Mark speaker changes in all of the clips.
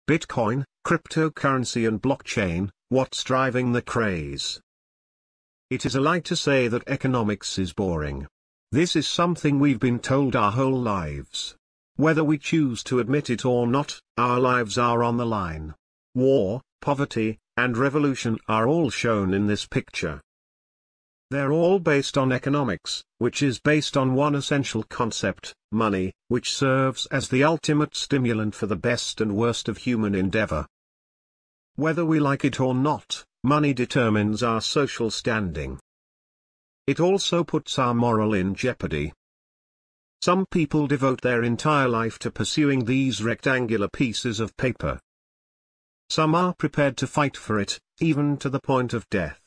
Speaker 1: Bitcoin, cryptocurrency and blockchain, what's driving the craze? It is a lie to say that economics is boring. This is something we've been told our whole lives. Whether we choose to admit it or not, our lives are on the line. War, poverty, and revolution are all shown in this picture. They're all based on economics, which is based on one essential concept, money, which serves as the ultimate stimulant for the best and worst of human endeavor. Whether we like it or not, money determines our social standing. It also puts our moral in jeopardy. Some people devote their entire life to pursuing these rectangular pieces of paper. Some are prepared to fight for it, even to the point of death.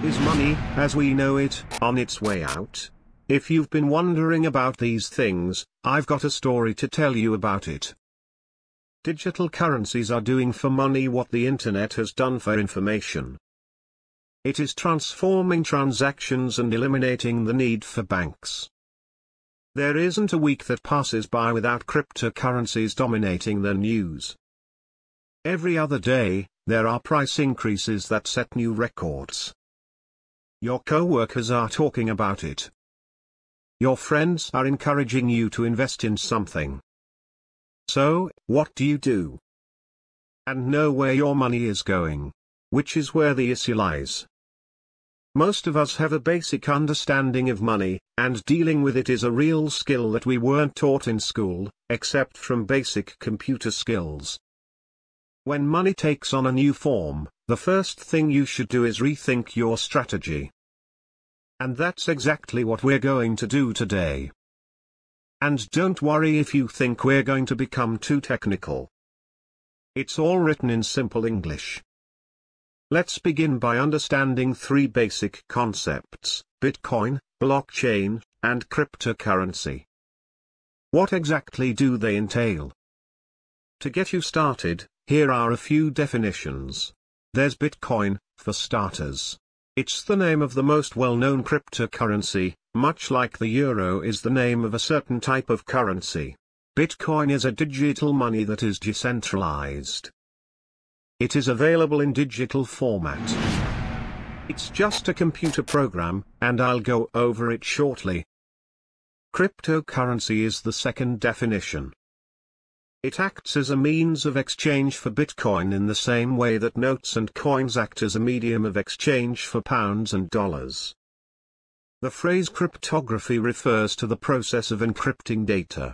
Speaker 1: Is money, as we know it, on its way out? If you've been wondering about these things, I've got a story to tell you about it. Digital currencies are doing for money what the internet has done for information. It is transforming transactions and eliminating the need for banks. There isn't a week that passes by without cryptocurrencies dominating the news. Every other day, there are price increases that set new records. Your co-workers are talking about it. Your friends are encouraging you to invest in something. So, what do you do? And know where your money is going. Which is where the issue lies. Most of us have a basic understanding of money, and dealing with it is a real skill that we weren't taught in school, except from basic computer skills. When money takes on a new form, the first thing you should do is rethink your strategy. And that's exactly what we're going to do today. And don't worry if you think we're going to become too technical. It's all written in simple English. Let's begin by understanding three basic concepts: Bitcoin, blockchain, and cryptocurrency. What exactly do they entail? To get you started, here are a few definitions. There's Bitcoin, for starters. It's the name of the most well-known cryptocurrency, much like the euro is the name of a certain type of currency. Bitcoin is a digital money that is decentralized. It is available in digital format. It's just a computer program, and I'll go over it shortly. Cryptocurrency is the second definition. It acts as a means of exchange for Bitcoin in the same way that notes and coins act as a medium of exchange for pounds and dollars. The phrase cryptography refers to the process of encrypting data.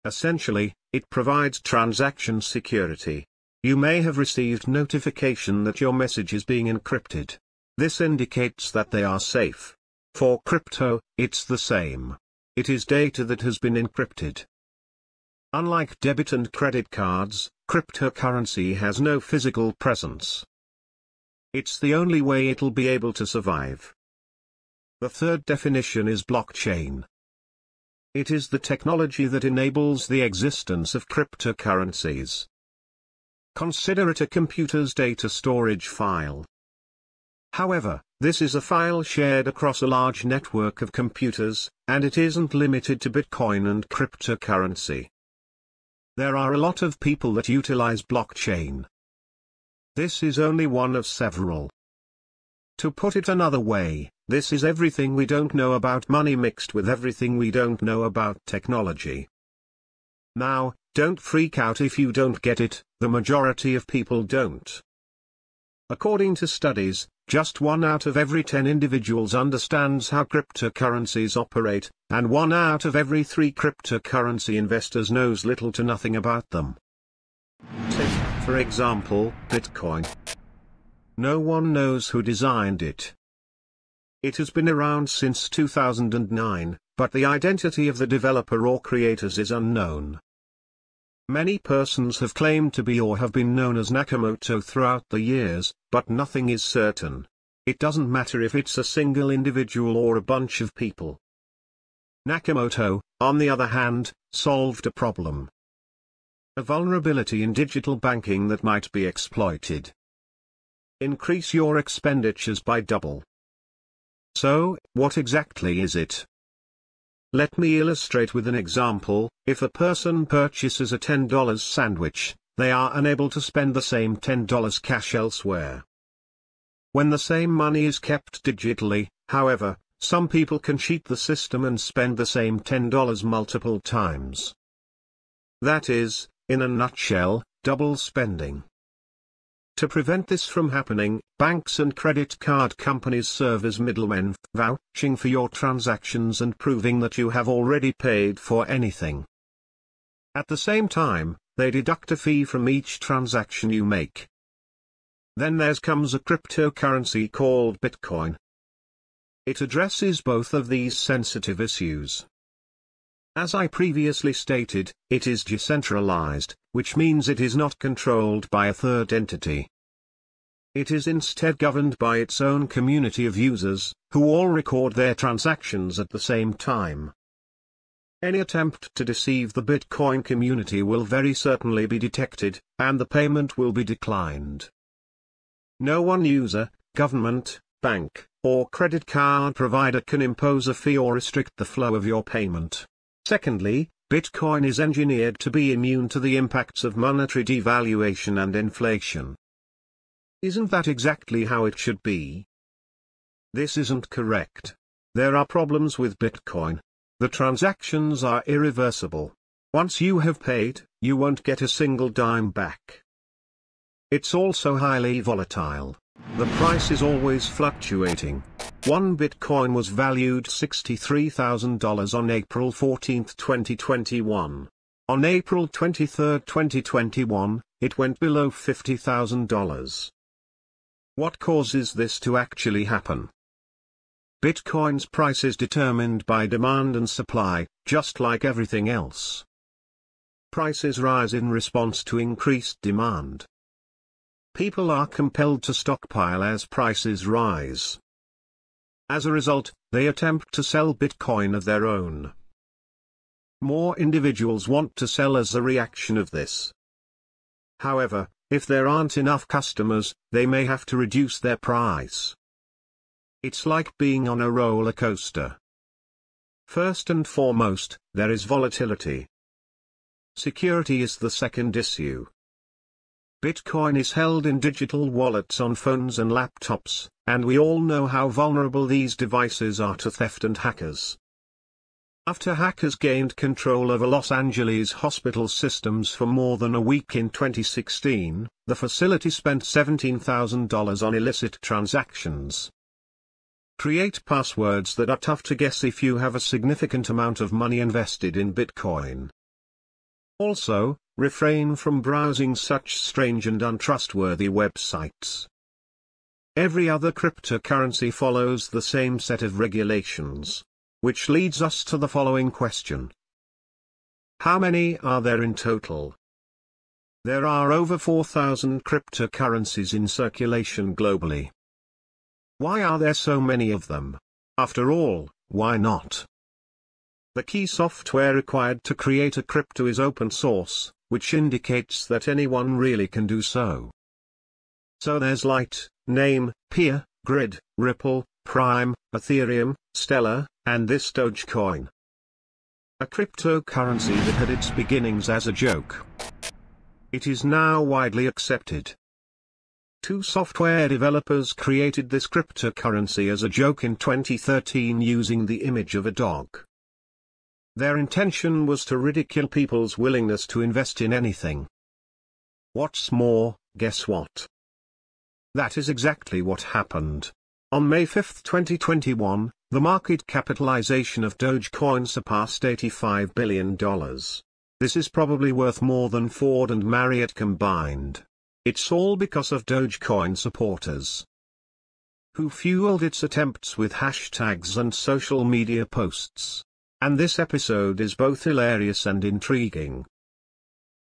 Speaker 1: Essentially, it provides transaction security. You may have received notification that your message is being encrypted. This indicates that they are safe. For crypto, it's the same. It is data that has been encrypted. Unlike debit and credit cards, cryptocurrency has no physical presence. It's the only way it'll be able to survive. The third definition is blockchain. It is the technology that enables the existence of cryptocurrencies. Consider it a computer's data storage file. However, this is a file shared across a large network of computers, and it isn't limited to Bitcoin and cryptocurrency. There are a lot of people that utilize blockchain. This is only one of several. To put it another way, this is everything we don't know about money mixed with everything we don't know about technology. Now, don't freak out if you don't get it, the majority of people don't. According to studies, just 1 out of every 10 individuals understands how cryptocurrencies operate, and 1 out of every 3 cryptocurrency investors knows little to nothing about them. Take, for example, Bitcoin. No one knows who designed it. It has been around since 2009, but the identity of the developer or creators is unknown. Many persons have claimed to be or have been known as Nakamoto throughout the years, but nothing is certain. It doesn't matter if it's a single individual or a bunch of people. Nakamoto, on the other hand, solved a problem. A vulnerability in digital banking that might be exploited. Increase your expenditures by double. So, what exactly is it? Let me illustrate with an example. If a person purchases a $10 sandwich, they are unable to spend the same $10 cash elsewhere. When the same money is kept digitally, however, some people can cheat the system and spend the same $10 multiple times. That is, in a nutshell, double spending. To prevent this from happening, banks and credit card companies serve as middlemen, vouching for your transactions and proving that you have already paid for anything. At the same time, they deduct a fee from each transaction you make. Then there comes a cryptocurrency called Bitcoin. It addresses both of these sensitive issues. As I previously stated, it is decentralized, which means it is not controlled by a third entity. It is instead governed by its own community of users, who all record their transactions at the same time. Any attempt to deceive the Bitcoin community will very certainly be detected, and the payment will be declined. No one user, government, bank, or credit card provider can impose a fee or restrict the flow of your payment. Secondly, Bitcoin is engineered to be immune to the impacts of monetary devaluation and inflation. Isn't that exactly how it should be? This isn't correct. There are problems with Bitcoin. The transactions are irreversible. Once you have paid, you won't get a single dime back. It's also highly volatile. The price is always fluctuating. One Bitcoin was valued $63,000 on April 14, 2021. On April 23, 2021, it went below $50,000. What causes this to actually happen? Bitcoin's price is determined by demand and supply, just like everything else. Prices rise in response to increased demand. People are compelled to stockpile as prices rise. As a result, they attempt to sell Bitcoin of their own. More individuals want to sell as a reaction of this. However, if there aren't enough customers, they may have to reduce their price. It's like being on a roller coaster. First and foremost, there is volatility. Security is the second issue. Bitcoin is held in digital wallets on phones and laptops, and we all know how vulnerable these devices are to theft and hackers. After hackers gained control over Los Angeles hospital systems for more than a week in 2016, the facility spent $17,000 on illicit transactions. Create passwords that are tough to guess if you have a significant amount of money invested in Bitcoin. Also, refrain from browsing such strange and untrustworthy websites. Every other cryptocurrency follows the same set of regulations. Which leads us to the following question. How many are there in total? There are over 4,000 cryptocurrencies in circulation globally. Why are there so many of them? After all, why not? The key software required to create a crypto is open source, which indicates that anyone really can do so. So there's Light, Name, Peer, Grid, Ripple, Prime, Ethereum, Stellar, and this Dogecoin. A cryptocurrency that had its beginnings as a joke. It is now widely accepted. Two software developers created this cryptocurrency as a joke in 2013 using the image of a dog. Their intention was to ridicule people's willingness to invest in anything. What's more, guess what? That is exactly what happened. On May 5, 2021, the market capitalization of Dogecoin surpassed $85 billion. This is probably worth more than Ford and Marriott combined. It's all because of Dogecoin supporters, who fueled its attempts with hashtags and social media posts. And this episode is both hilarious and intriguing.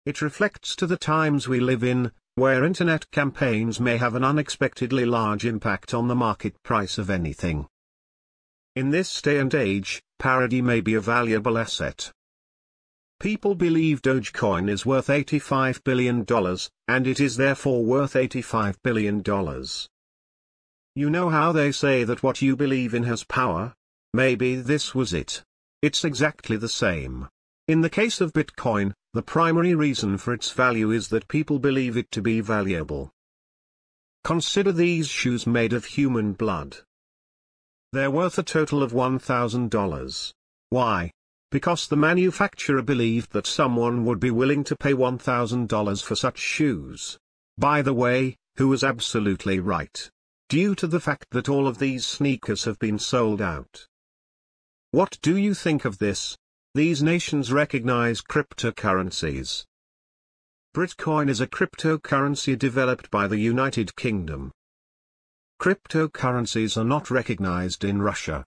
Speaker 1: It reflects to the times we live in, where internet campaigns may have an unexpectedly large impact on the market price of anything. In this day and age, parody may be a valuable asset. People believe Dogecoin is worth $85 billion, and it is therefore worth $85 billion. You know how they say that what you believe in has power? Maybe this was it. It's exactly the same. In the case of Bitcoin, The primary reason for its value is that people believe it to be valuable. Consider these shoes made of human blood. They're worth a total of $1,000. Why? Because the manufacturer believed that someone would be willing to pay $1,000 for such shoes. By the way, who was absolutely right? Due to the fact that all of these sneakers have been sold out. What do you think of this? These nations recognize cryptocurrencies. Bitcoin is a cryptocurrency developed by the United Kingdom. Cryptocurrencies are not recognized in Russia.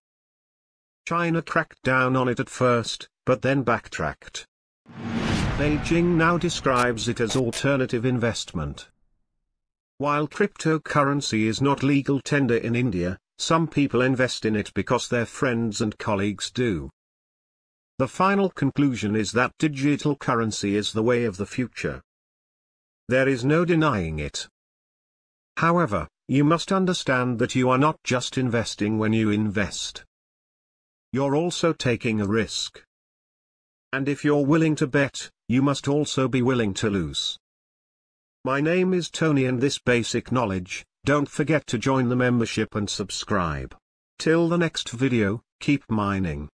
Speaker 1: China cracked down on it at first, but then backtracked. Beijing now describes it as alternative investment. While cryptocurrency is not legal tender in India, some people invest in it because their friends and colleagues do. The final conclusion is that digital currency is the way of the future. There is no denying it. However, you must understand that you are not just investing when you invest. You're also taking a risk. And if you're willing to bet, you must also be willing to lose. My name is Tony, and this basic knowledge, don't forget to join the membership and subscribe. Till the next video, keep mining.